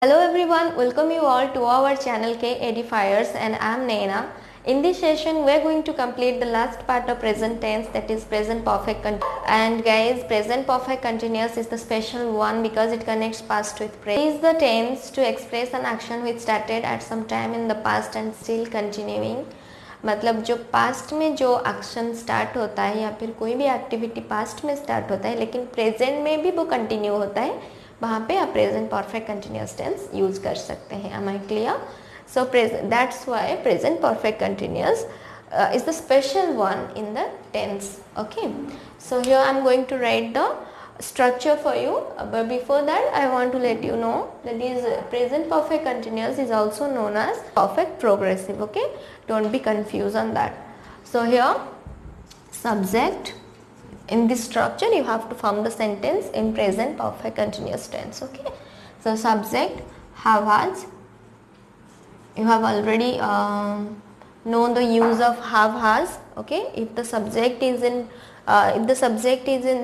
Hello everyone, welcome you all to our channel K Edifiers and I am Naina. In this session we are going to complete the last part of present tense, that is present perfect and guys, present perfect continuous is the special one because it connects past with present. It is the tense to express an action which started at some time in the past and still continuing. मतलब जो past में जो action start होता है या फिर कोई भी एक्टिविटी पास्ट में स्टार्ट होता है लेकिन प्रेजेंट में भी वो कंटिन्यू होता है, वहाँ पे आप present perfect continuous tense use कर सकते हैं. Am I clear? So that's why present perfect continuous is the special one in the tense. Okay, so here I am going to write the structure for you, but before that I want to let you know that is present perfect continuous is also known as perfect progressive. Okay, don't be confused on that. So here subject, in this structure you have to form the sentence in present perfect continuous tense. Okay, so subject have has, you have already known the use of have has. Okay, if the subject is in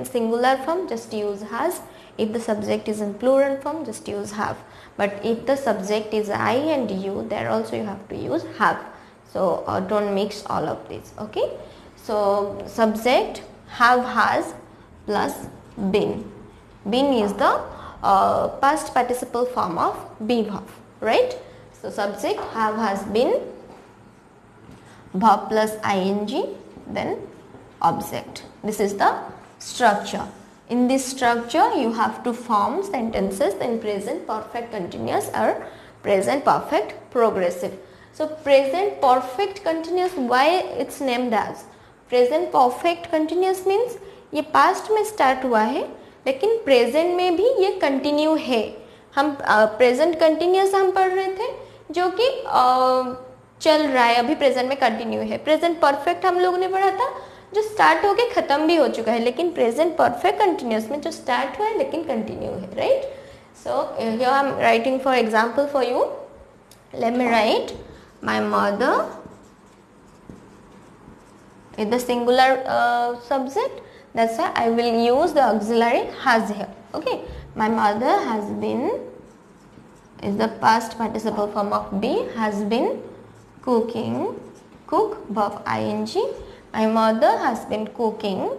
singular form, just use has. If the subject is in plural form, just use have. But if the subject is I and you, there also you have to use have. So don't mix all of this. Okay, so subject have has plus been. Been is the past participle form of be verb, right? So subject have has been, verb plus ing, then object. This is the structure. In this structure you have to form sentences in present perfect continuous or present perfect progressive. So present perfect continuous, why it's named as present perfect continuous means ये past में start हुआ है लेकिन present में भी ये continue है. हम प्रेजेंट कंटिन्यूस हम पढ़ रहे थे जो कि चल रहा है, अभी प्रेजेंट में कंटिन्यू है. प्रेजेंट परफेक्ट हम लोगों ने पढ़ा था जो स्टार्ट होके ख़त्म भी हो चुका है, लेकिन प्रेजेंट परफेक्ट कंटिन्यूस में जो स्टार्ट हुआ है लेकिन कंटिन्यू है, right? So here I am writing for example for you. Let me right my mother is the singular subject, that's why I will use the auxiliary has here. Okay, my mother has been is the past participle form of be, has been cooking, cook verb ing. My mother has been cooking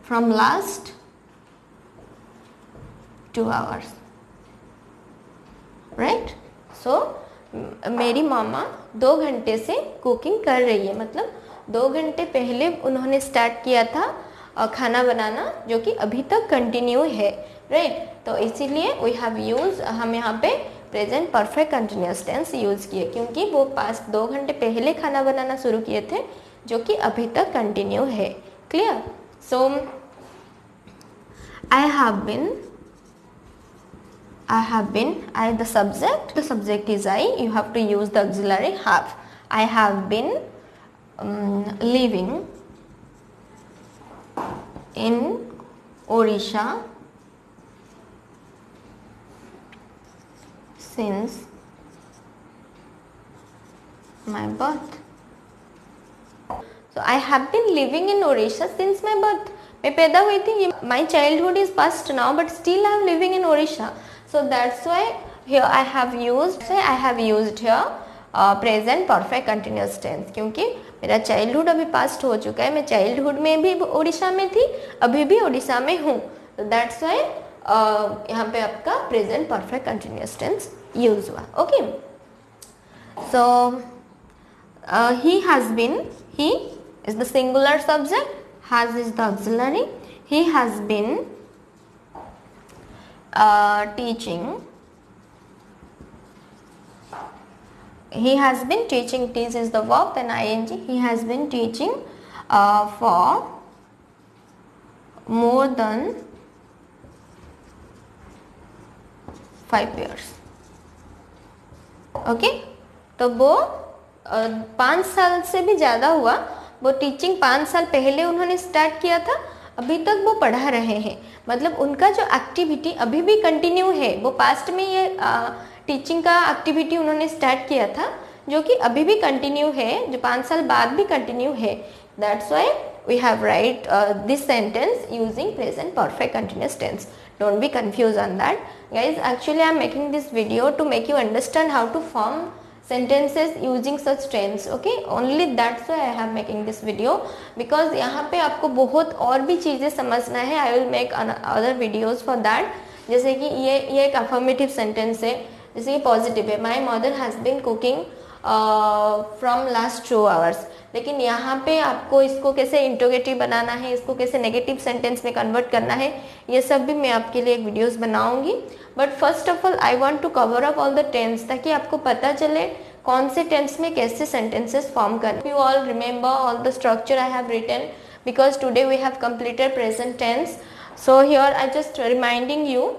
from last 2 hours, right? So मेरी मामा 2 घंटे से cooking कर रही है, मतलब 2 घंटे पहले उन्होंने स्टार्ट किया था खाना बनाना जो कि अभी तक कंटिन्यू है, राइट? तो इसीलिए वी हैव यूज, हम यहाँ पे present perfect continuous tense use किए क्योंकि वो पास्ट 2 घंटे पहले खाना बनाना शुरू किए थे जो कि अभी तक कंटिन्यू है. Clear? So I have been, I the subject is I, you have to use the auxiliary have. I have been living in Odisha since my birth. So I have been living in Odisha since my birth. मैं पैदा हुई थी, my childhood is past now but still I am living in Odisha. So that's why here I have used here present perfect continuous tense, क्योंकि मेरा childhood अभी past हो चुका है, मैं चाइल्डहुड में भी उड़ीसा में थी, अभी भी उड़ीसा में हूँ. तो दैट्स वाई यहाँ पे आपका present perfect continuous tense use हुआ. Okay, so he has been, he is the singular subject, has is the auxiliary. He has been teaching, he has been teaching, teach is the verb, then ing. He has been teaching for more than 5 years. Okay, तो वो 5 साल से भी ज़्यादा हुआ, वो teaching 5 साल पहले उन्होंने स्टार्ट किया था, अभी तक वो पढ़ा रहे हैं. मतलब उनका जो एक्टिविटी अभी भी कंटिन्यू है, वो पास्ट में ये टीचिंग का एक्टिविटी उन्होंने स्टार्ट किया था जो कि अभी भी कंटिन्यू है, जो 5 साल बाद भी कंटिन्यू है. That's why we have write this sentence using present perfect continuous tense. Don't be confused on that. Guys, actually I am making this video to make you understand how to form sentences using such tense. Okay, only that's why I have making this video, because यहाँ पे आपको बहुत और भी चीज़ें समझना है. I will make other videos for that. जैसे कि ये एक affirmative sentence है, जैसे कि पॉजिटिव है, my mother has been cooking from last 2 hours. लेकिन यहाँ पे आपको इसको कैसे इंटरोगेटिव बनाना है, इसको कैसे नेगेटिव सेंटेंस में कन्वर्ट करना है, ये सब भी मैं आपके लिए एक वीडियोस बनाऊंगी. But first of all I want to cover up all the tense, ताकि आपको पता चले कौन से टेंस में कैसे सेंटेंसेस फॉर्म करना. You all remember all the structure I have written, because today we have completed present tense. So here I just reminding you.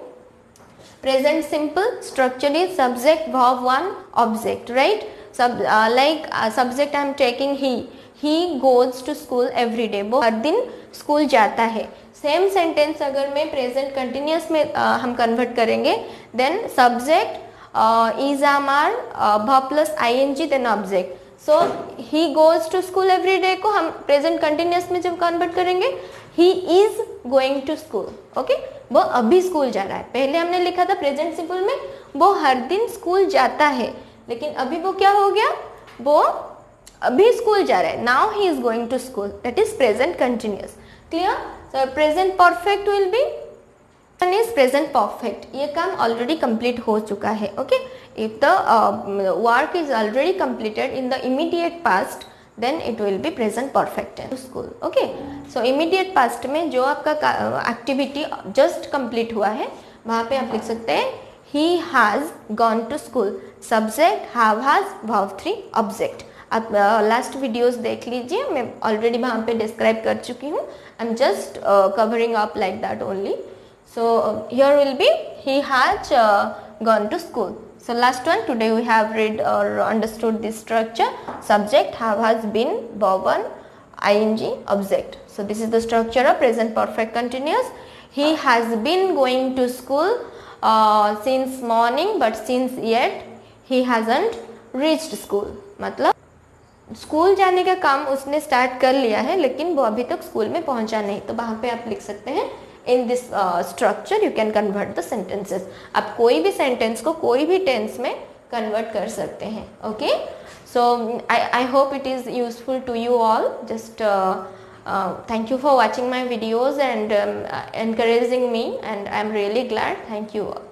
Present simple structure is subject, verb 1, object, right? Subject I am taking he goes to school every day. वो हर दिन school जाता है. Same sentence अगर मैं present continuous में हम convert करेंगे, then subject is are verb plus ing then object. So he goes to school every day को हम प्रेजेंट कंटिन्यूस में जब कन्वर्ट करेंगे, he is going to school. Okay, वो अभी स्कूल जा रहा है. पहले हमने लिखा था प्रेजेंट सिंपल में वो हर दिन स्कूल जाता है, लेकिन अभी वो क्या हो गया, वो अभी स्कूल जा रहा है. Now he is going to school, that is present continuous. Clear? So present perfect will be is present perfect. ये काम ऑलरेडी कंप्लीट हो चुका है. Okay, if the work is already completed in the immediate past, then it will be present perfect tense. School. Okay, so immediate past में जो आपका activity just complete हुआ है, वहाँ पे आप लिख सकते हैं he has gone to school. Subject have has verb 3 object. आप लास्ट वीडियोस देख लीजिए, मैं ऑलरेडी वहाँ पे डिस्क्राइब कर चुकी हूँ. I am just covering up like that only. So here will be he has gone to school. So last one, today we have read or understood this structure. Subject have has been, verb 1, ing, object. So this is the structure of present perfect continuous. He has been going to school since morning, but since yet he hasn't reached school. मतलब school जाने का काम उसने start कर लिया है, लेकिन वो अभी तक स्कूल में पहुंचा नहीं. तो वहाँ पे आप लिख सकते हैं in this structure you can convert the sentences. आप कोई भी सेंटेंस को कोई भी टेंस में कन्वर्ट कर सकते हैं. Okay, so I hope it is useful to you all. Just thank you for watching my videos and encouraging me, and I am really glad. Thank you all.